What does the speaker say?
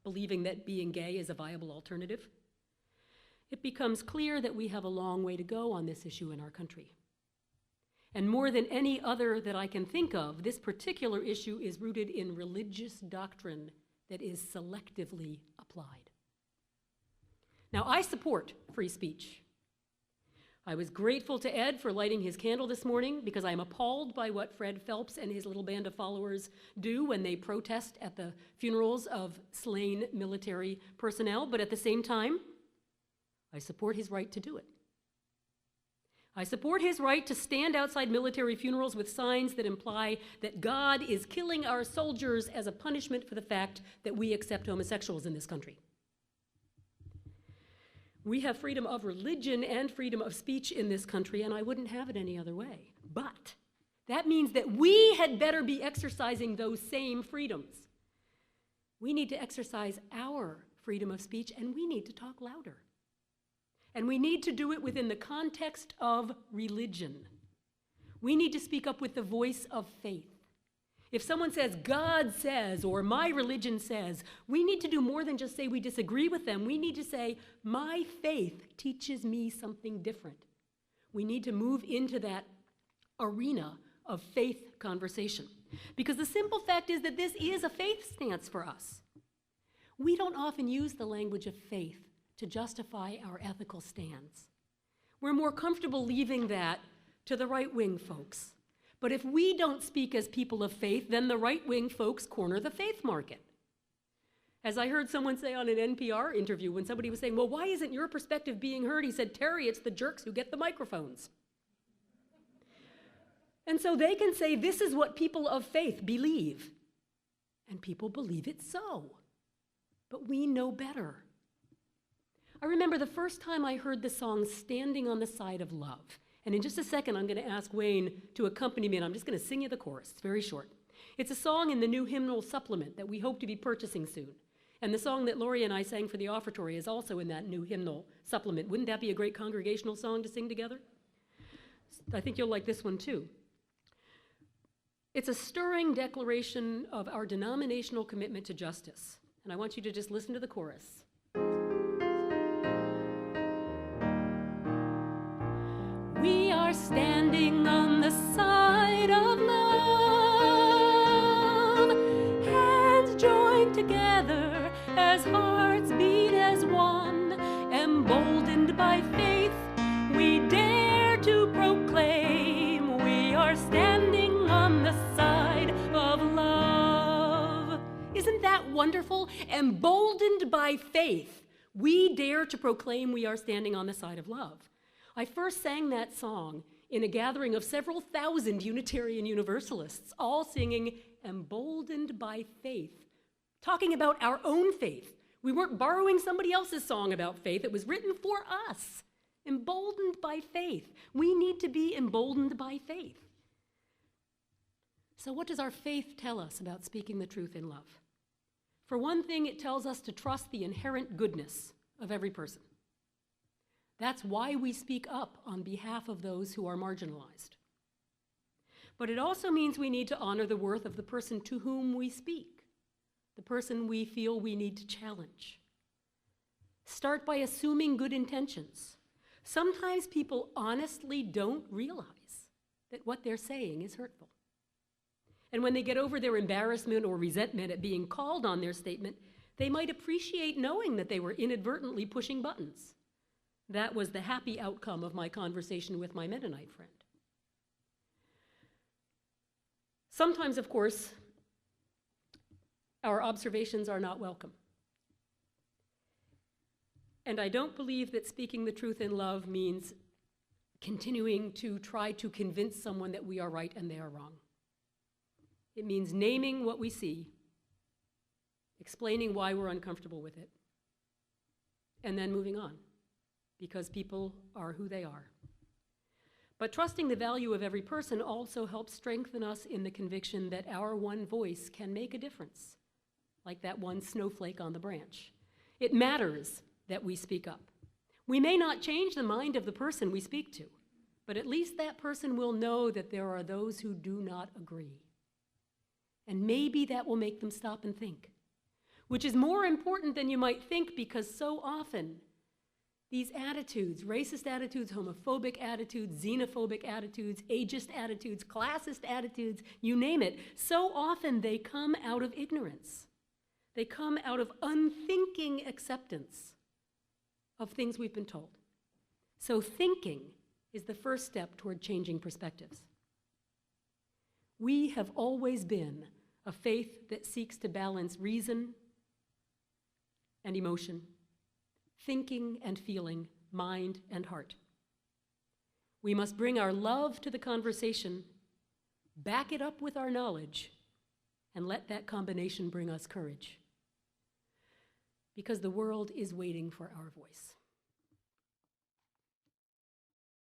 believing that being gay is a viable alternative, it becomes clear that we have a long way to go on this issue in our country. And more than any other that I can think of, this particular issue is rooted in religious doctrine that is selectively applied. Now, I support free speech. I was grateful to Ed for lighting his candle this morning because I'm appalled by what Fred Phelps and his little band of followers do when they protest at the funerals of slain military personnel, but at the same time, I support his right to do it. I support his right to stand outside military funerals with signs that imply that God is killing our soldiers as a punishment for the fact that we accept homosexuals in this country. We have freedom of religion and freedom of speech in this country, and I wouldn't have it any other way. But that means that we had better be exercising those same freedoms. We need to exercise our freedom of speech, and we need to talk louder. And we need to do it within the context of religion. We need to speak up with the voice of faith. If someone says, God says, or my religion says, we need to do more than just say we disagree with them. We need to say, my faith teaches me something different. We need to move into that arena of faith conversation. Because the simple fact is that this is a faith stance for us. We don't often use the language of faith to justify our ethical stands. We're more comfortable leaving that to the right-wing folks. But if we don't speak as people of faith, then the right-wing folks corner the faith market. As I heard someone say on an NPR interview when somebody was saying, well, why isn't your perspective being heard? He said, Terry, it's the jerks who get the microphones. And so they can say, this is what people of faith believe. And people believe it so. But we know better. I remember the first time I heard the song Standing on the Side of Love. And in just a second, I'm going to ask Wayne to accompany me, and I'm just going to sing you the chorus. It's very short. It's a song in the new hymnal supplement that we hope to be purchasing soon. And the song that Lori and I sang for the offertory is also in that new hymnal supplement. Wouldn't that be a great congregational song to sing together? I think you'll like this one too. It's a stirring declaration of our denominational commitment to justice. And I want you to just listen to the chorus. We are standing on the side of love, hands joined together as hearts beat as one, emboldened by faith, we dare to proclaim we are standing on the side of love. Isn't that wonderful? Emboldened by faith, we dare to proclaim we are standing on the side of love. I first sang that song in a gathering of several thousand Unitarian Universalists, all singing Emboldened by Faith, talking about our own faith. We weren't borrowing somebody else's song about faith. It was written for us. Emboldened by faith. We need to be emboldened by faith. So what does our faith tell us about speaking the truth in love? For one thing, it tells us to trust the inherent goodness of every person. That's why we speak up on behalf of those who are marginalized. But it also means we need to honor the worth of the person to whom we speak, the person we feel we need to challenge. Start by assuming good intentions. Sometimes people honestly don't realize that what they're saying is hurtful. And when they get over their embarrassment or resentment at being called on their statement, they might appreciate knowing that they were inadvertently pushing buttons. That was the happy outcome of my conversation with my Mennonite friend. Sometimes, of course, our observations are not welcome. And I don't believe that speaking the truth in love means continuing to try to convince someone that we are right and they are wrong. It means naming what we see, explaining why we're uncomfortable with it, and then moving on. Because people are who they are. But trusting the value of every person also helps strengthen us in the conviction that our one voice can make a difference, like that one snowflake on the branch. It matters that we speak up. We may not change the mind of the person we speak to, but at least that person will know that there are those who do not agree. And maybe that will make them stop and think. which is more important than you might think, because so often these attitudes, racist attitudes, homophobic attitudes, xenophobic attitudes, ageist attitudes, classist attitudes, you name it, so often they come out of ignorance. They come out of unthinking acceptance of things we've been told. So thinking is the first step toward changing perspectives. We have always been a faith that seeks to balance reason and emotion, thinking and feeling, mind and heart. We must bring our love to the conversation, back it up with our knowledge, and let that combination bring us courage. Because the world is waiting for our voice.